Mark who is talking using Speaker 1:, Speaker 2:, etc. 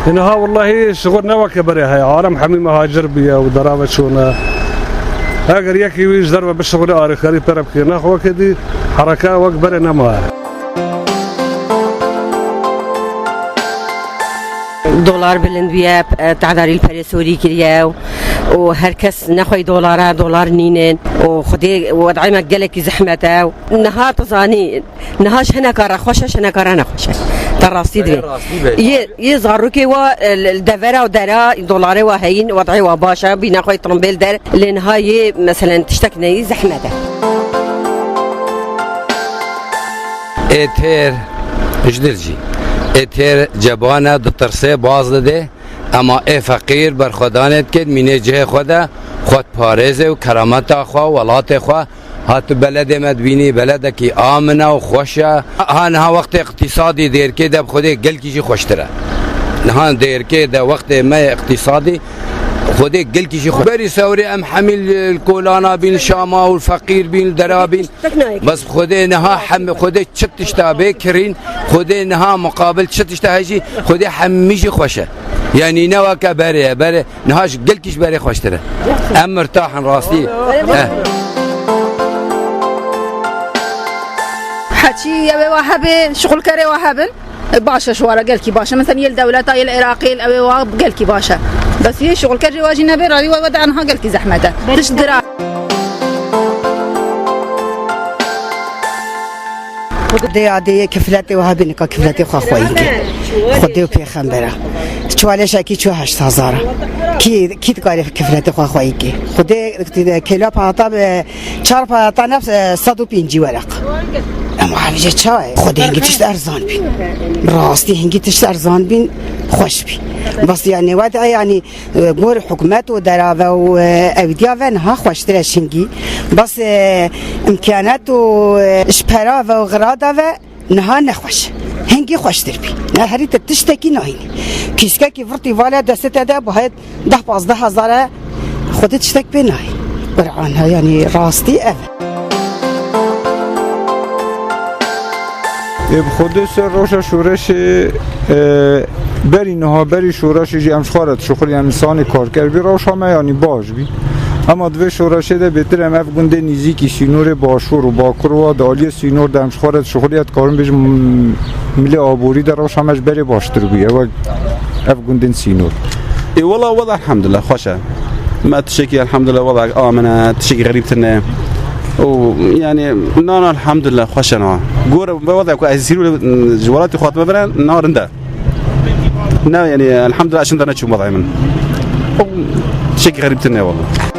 Speaker 1: إنها والله شغلنا وكبرها عالم حمي مهاجر بيا ودرابة شونا هاجر يكي ويش ضربة بالشغل آخر طرف كنا هو كذي حركة وكبرنا ما
Speaker 2: دولار بلند بیا تعدادی پرسوری کریه و هر کس نخوای دلار نینن و خودی وضعی مقلك زحمته نهار تزانی نهاش هنا کار خوشش هنا کار نخوشه تراصيد يصغروا كي الدفرة ودرا دولار وهين وضعي وباشا بينا خوي طرمبيل در لنهاية مثلا تشتكني زحمته
Speaker 3: اتر اجدرجي اتر جبانه دترسه باز ده اما ای فقیر بر خدانت کد مینه جه خدا خود پارزه و کرامت خوا ولات خوا هات بلد مدبینی بلد کی آمنه و خوشه ها وقت اقتصادی دیر که دب خود گل کیجی خوشتره ها دیر که ده وقت ما اقتصادی خود گل کیجی خوش بری سوری ام حمل الکولانا بین شاما و فقیر بین درابین بس خود نها حم خود چتشتا کرین خود نها مقابل چتشتا هجی خود حمیجی خوشه يعني نواك بري نهاش قلكش بري خوشتره ام مرتاح راسي
Speaker 4: حكي يا وهب شغل كري وهب باشا شوارا قلكي باشا مثلا يل دولة يل العراقي الابي وهب قلكي باشا بس هي شغل كري واجي نبي راضي ودع عنها قلكي زحمته تشدرا
Speaker 5: خدي عادي كفلاتي وهابينك كفلاتي خويك خدي وفي خمبره چوالش کی چو 8000 کی تقاري كفلاتي خويك خدي كيلو پاتا به 4 پاتا نفس 150 ورق اما حاجه چای خدي هنگی تشت ارزان بین راستی هنگی تشت ارزان بین خوش بین بس يعني وضع يعني مور حكومات ودراوه واوديا ونها خوشتر شنگی بس امكانات وشپراوه وغراده نها نخوش هنگی خوشتر بی نه هری تشتکی نهینی کیسکه کی ورتی والا دسته ده باید 10-15 هزار خودت تشتک بی نهی برعانها يعني راستی
Speaker 6: خودش روش شورش بری نها بری شورش جی امش خارد شخوری انسان کار کرد بی روش همه یعنی باش بی اما دوی شورشه ده بهتر هم افگونده نیزیکی سینور باشور و باکر و دالی سینور ده امش خارد شخوریت کارم بیش ملی آبوری در روش همش بری باشتر بی و افگونده سینور
Speaker 7: والله وضع الحمد لله خوشه ما تشكي الحمد لله وضع آمنة تشكي غريب تنه ويعني نانا الحمد لله خوشنا قور بوضع كأسيرو جوالاتي خاطبة برا نار عنده نا يعني الحمد لله عشان ده نشوف وضعي من تشكي غريب تنه والله